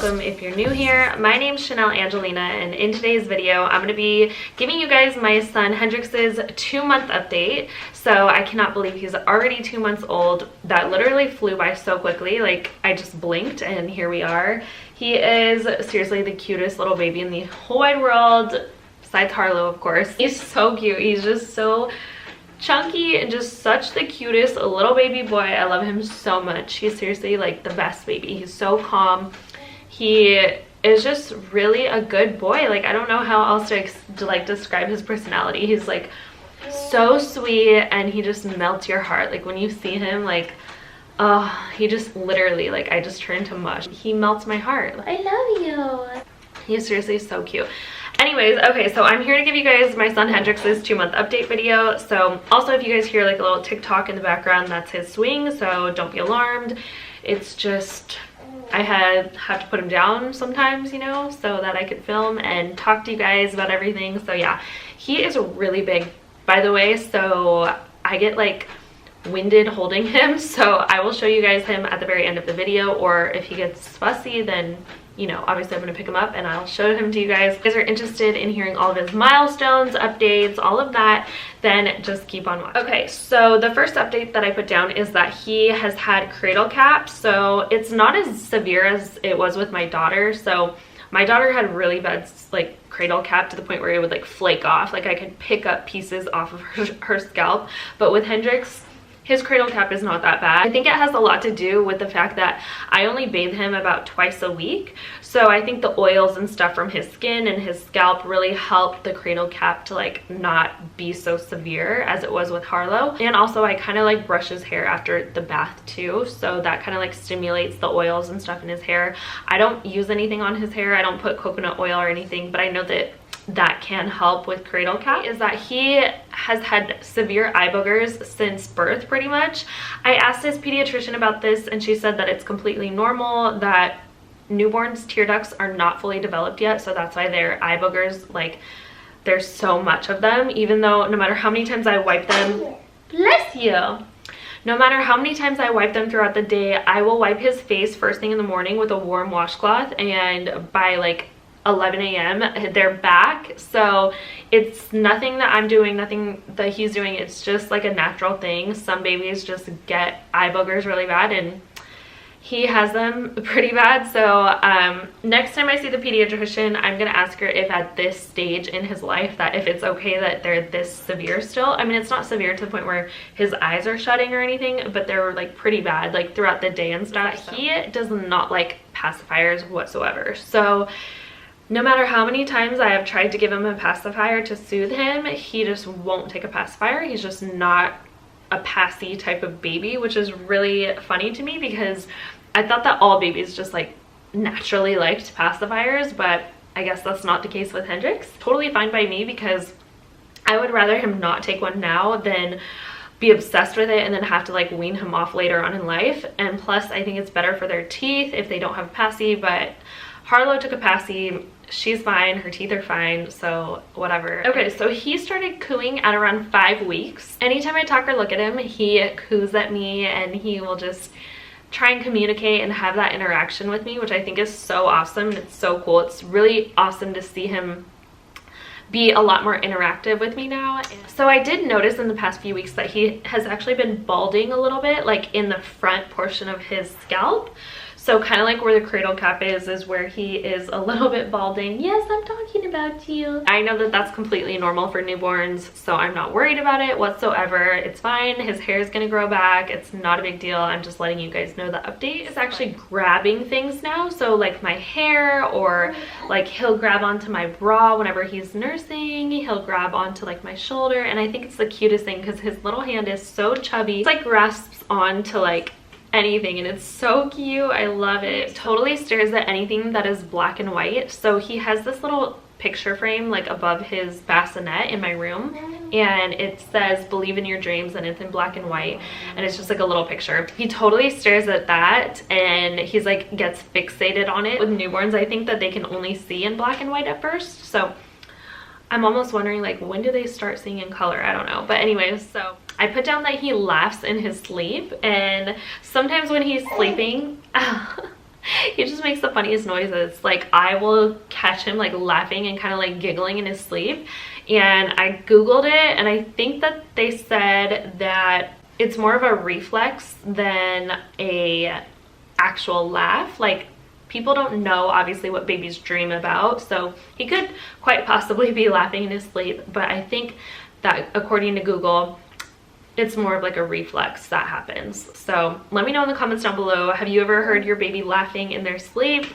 welcome if you're new here. My name's Chanelle Angelina, and in today's video I'm going to be giving you guys my son Hendrix's 2-month update. So I cannot believe he's already 2 months old. That literally flew by so quickly. Like, I just blinked and here we are. He is seriously the cutest little baby in the whole wide world, besides Harlow, of course. He's so cute. He's just so chunky and just such the cutest little baby boy. I love him so much. He's seriously like the best baby. He's so calm. He is just really a good boy. Like, I don't know how else to like describe his personality. He's like so sweet and he just melts your heart. Like, when you see him, like, oh, he just literally, like, I just turn to mush. He melts my heart. I love you. He's seriously so cute. Anyways, okay, so I'm here to give you guys my son Hendrix's 2-month update video. So also, if you guys hear like a little tick-tock in the background, that's his swing, so don't be alarmed. It's just, I have to put him down sometimes, you know, so that I could film and talk to you guys about everything. So yeah, he is really big, by the way, so I get like winded holding him, so I will show you guys him at the very end of the video, or if he gets fussy, then you know, obviously I'm going to pick him up and I'll show him to you guys. If you guys are interested in hearing all of his milestones, updates, all of that, then just keep on watching. Okay, so the first update that I put down is that he has had cradle cap. So it's not as severe as it was with my daughter. So my daughter had really bad like cradle cap to the point where it would like flake off. Like, I could pick up pieces off of her scalp. But with Hendrix, his cradle cap is not that bad. I think it has a lot to do with the fact that I only bathe him about twice a week. So I think the oils and stuff from his skin and his scalp really help the cradle cap to like not be so severe as it was with Harlow. And also I kind of like brush his hair after the bath too. So that kind of like stimulates the oils and stuff in his hair. I don't use anything on his hair. I don't put coconut oil or anything, but I know that that can help with cradle cap. Is that he has had severe eye boogers since birth pretty much. I asked his pediatrician about this and she said that it's completely normal, that newborns' tear ducts are not fully developed yet, so that's why their eye boogers, like, there's so much of them, even though no matter how many times I wipe them, bless you, no matter how many times I wipe them throughout the day, I will wipe his face first thing in the morning with a warm washcloth, and by like 11 a.m. they're back. So it's nothing that I'm doing, nothing that he's doing. It's just like a natural thing. Some babies just get eye boogers really bad, and he has them pretty bad. So next time I see the pediatrician, I'm gonna ask her if at this stage in his life that if it's okay that they're this severe still. I mean, it's not severe to the point where his eyes are shutting or anything, but they're like pretty bad, like throughout the day and stuff. He does not like pacifiers whatsoever. So no matter how many times I have tried to give him a pacifier to soothe him, he just won't take a pacifier. He's just not a passy type of baby, which is really funny to me because I thought that all babies just like naturally liked pacifiers, but I guess that's not the case with Hendrix. Totally fine by me, because I would rather him not take one now than be obsessed with it and then have to like wean him off later on in life. And plus, I think it's better for their teeth if they don't have a passy, but Harlow took a passy. She's fine, her teeth are fine, so whatever. Okay, so he started cooing at around 5 weeks. Anytime I talk or look at him, he coos at me and he will just try and communicate and have that interaction with me, which I think is so awesome. It's so cool. It's really awesome to see him be a lot more interactive with me now. So I did notice in the past few weeks that he has actually been balding a little bit, like in the front portion of his scalp. So kind of like where the cradle cap is where he is a little bit balding. Yes, I'm talking about you. I know that that's completely normal for newborns, so I'm not worried about it whatsoever. It's fine. His hair is going to grow back. It's not a big deal. I'm just letting you guys know the update. It's actually grabbing things now. So like my hair, or like he'll grab onto my bra whenever he's nursing. He'll grab onto like my shoulder. And I think it's the cutest thing because his little hand is so chubby. It's like grasps onto like anything, and it's so cute. I love it. Totally stares at anything that is black and white. So he has this little picture frame like above his bassinet in my room, and it says "Believe in your dreams," and it's in black and white, and it's just like a little picture. He totally stares at that and he's like gets fixated on it. With newborns, I think that they can only see in black and white at first, so I'm almost wondering like when do they start seeing in color? I don't know. But anyways, so I put down that he laughs in his sleep, and sometimes when he's sleeping He just makes the funniest noises. Like, I will catch him like laughing and kind of like giggling in his sleep. And I googled it, and I think that they said that it's more of a reflex than a actual laugh. Like, people don't know obviously what babies dream about, so he could quite possibly be laughing in his sleep, but I think that according to Google, it's more of like a reflex that happens. So let me know in the comments down below, have you ever heard your baby laughing in their sleep?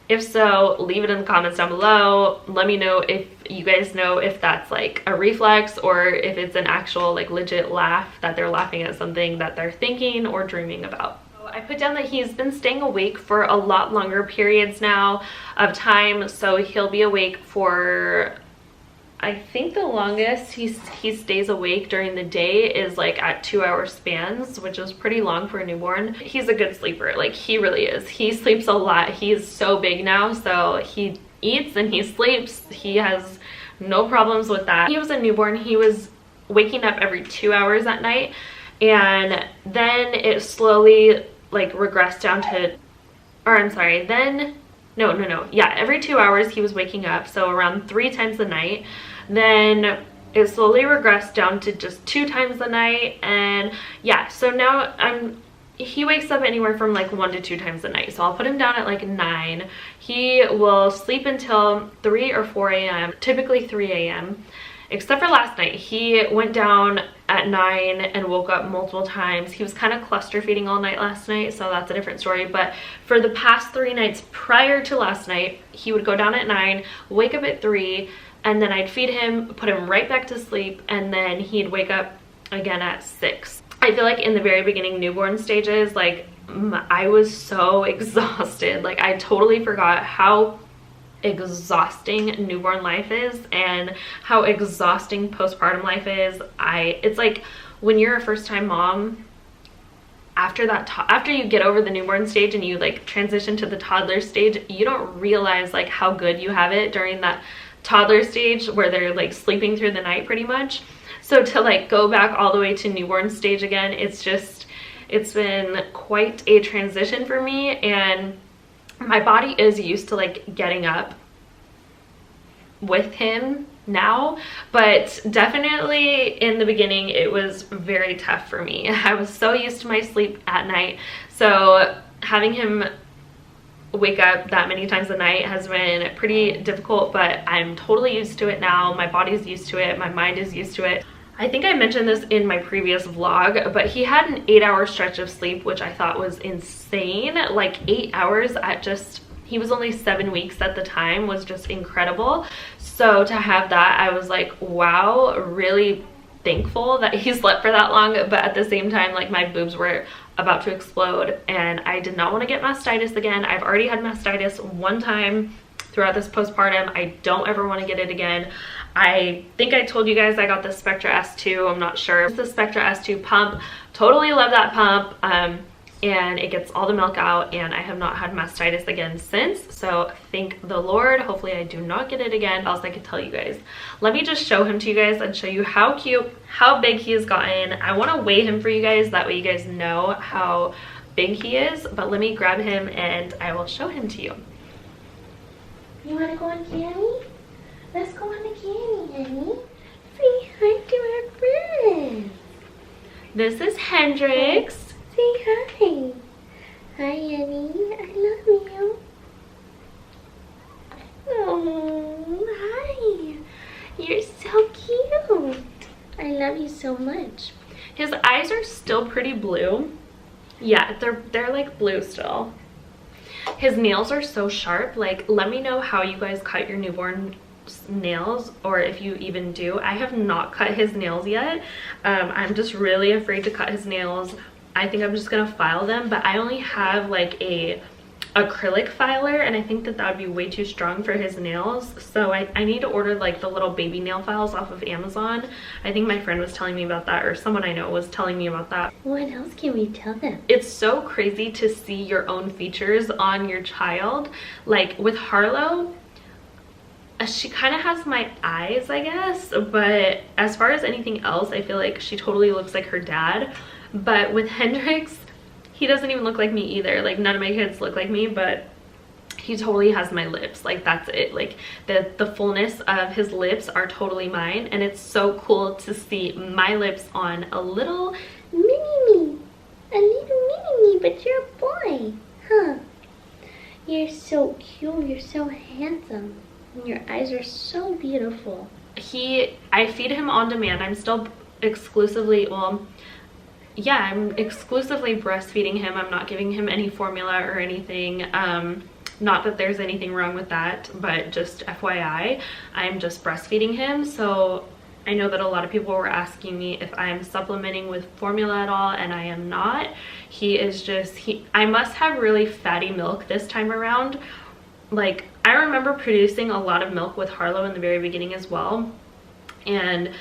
If so, leave it in the comments down below. Let me know if you guys know if that's like a reflex or if it's an actual like legit laugh, that they're laughing at something that they're thinking or dreaming about. I put down that he's been staying awake for a lot longer periods now of time, so he'll be awake for, I think the longest he stays awake during the day is like at 2-hour spans, which is pretty long for a newborn. He's a good sleeper, like he really is. He sleeps a lot. He's so big now, so he eats and he sleeps. He has no problems with that. He was a newborn. He was waking up every 2 hours at night, and then it slowly like regressed down to, or I'm sorry, then yeah, every 2 hours he was waking up, so around 3 times a night. Then it slowly regressed down to just 2 times a night, and yeah, so now he wakes up anywhere from like 1 to 2 times a night. So I'll put him down at like 9. He will sleep until 3 or 4 a.m., typically 3 a.m. Except for last night. He went down at 9 and woke up multiple times. He was kind of cluster feeding all night last night, so that's a different story. But for the past 3 nights prior to last night, he would go down at 9, wake up at 3, and then I'd feed him, put him right back to sleep, and then he'd wake up again at 6. I feel like in the very beginning newborn stages, like I was so exhausted. Like, I totally forgot how exhausting newborn life is and how exhausting postpartum life is. It's like when you're a first-time mom, after you get over the newborn stage and you like transition to the toddler stage, you don't realize like how good you have it during that toddler stage where they're like sleeping through the night pretty much. So to like go back all the way to newborn stage again, it's been quite a transition for me, and my body is used to like getting up with him now, but definitely in the beginning it was very tough for me. I was so used to my sleep at night, so having him wake up that many times a night has been pretty difficult, but I'm totally used to it now. My body's used to it, my mind is used to it. I think I mentioned this in my previous vlog, but he had an 8-hour stretch of sleep, which I thought was insane. Like 8 hours at just, he was only 7 weeks at the time, was just incredible. So to have that, I was like, wow, really thankful that he slept for that long. But at the same time, like my boobs were about to explode and I did not want to get mastitis again. I've already had mastitis one time throughout this postpartum. I don't ever want to get it again. I think I told you guys I got the Spectra S2. I'm not sure. It's the Spectra S2 pump. Totally love that pump. And it gets all the milk out, and I have not had mastitis again since. So thank the Lord. Hopefully I do not get it again. What else I could tell you guys? Let me just show him to you guys and show you how cute, how big he has gotten. I want to weigh him for you guys. That way you guys know how big he is. But let me grab him and I will show him to you. You want to go on candy? Let's go on the candy, honey. Say hi to our friends. This is Hendrix. Say hi. Hi, honey. I love you. Oh, hi. You're so cute. I love you so much. His eyes are still pretty blue. Yeah, they're like blue still. His nails are so sharp. Like, let me know how you guys cut your newborn nails, or if you even do. I have not cut his nails yet. I'm just really afraid to cut his nails. I think I'm just gonna file them, but I only have like a acrylic filer, and I think that would be way too strong for his nails. So I need to order like the little baby nail files off of Amazon. I think my friend was telling me about that, or someone I know was telling me about that. What else can we tell them? It's so crazy to see your own features on your child. Like with Harlow, she kind of has my eyes, I guess, but as far as anything else, I feel like she totally looks like her dad. But with Hendrix, he doesn't even look like me either. Like none of my kids look like me, but he totally has my lips. Like that's it. Like the fullness of his lips are totally mine, and it's so cool to see my lips on a little mini-me. A little mini-me, but you're a boy. Huh. You're so cute. You're so handsome. And your eyes are so beautiful. I feed him on demand. I'm still exclusively, well, yeah, I'm exclusively breastfeeding him. I'm not giving him any formula or anything. Not that there's anything wrong with that, but just FYI, I'm just breastfeeding him. So I know that a lot of people were asking me if I'm supplementing with formula at all, and I am not. He is just, I must have really fatty milk this time around. Like, I remember producing a lot of milk with Harlow in the very beginning as well. And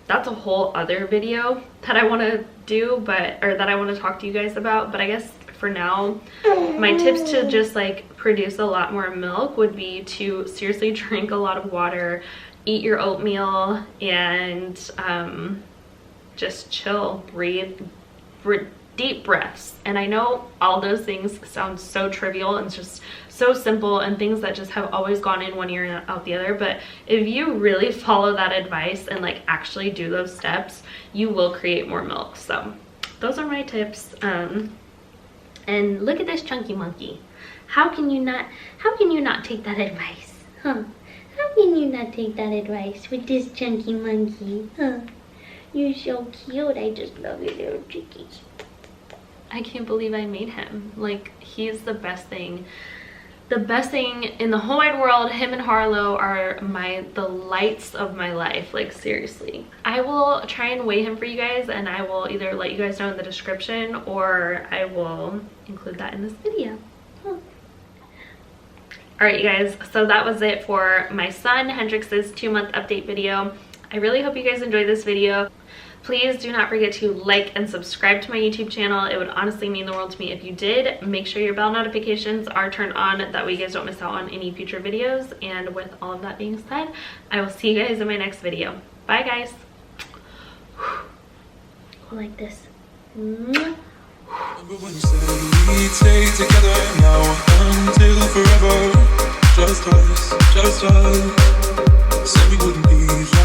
that's a whole other video that I want to do, or that I want to talk to you guys about. But I guess for now, my tips to just like produce a lot more milk would be to seriously drink a lot of water, eat your oatmeal, and just chill, breathe, deep breaths. And I know all those things sound so trivial and just so simple, and things that just have always gone in one ear and out the other, but if you really follow that advice and like actually do those steps, you will create more milk. So those are my tips. And look at this chunky monkey. How can you not take that advice? Huh? How can you not take that advice with this chunky monkey? Huh? You're so cute. I just love your little chickies. I can't believe I made him. Like, he's the best thing. The best thing in the whole wide world. Him and Harlow are the lights of my life. Like, seriously. I will try and weigh him for you guys, and I will either let you guys know in the description, or I will include that in this video. All right, you guys, so that was it for my son Hendrix's 2-month update video. I really hope you guys enjoyed this video. Please do not forget to like and subscribe to my YouTube channel. It would honestly mean the world to me if you did. Make sure your bell notifications are turned on, that way you guys don't miss out on any future videos. And with all of that being said, I will see you guys in my next video. Bye, guys. Go like this. Remember when you said we'd stay together now until forever? Just us. Said we wouldn't be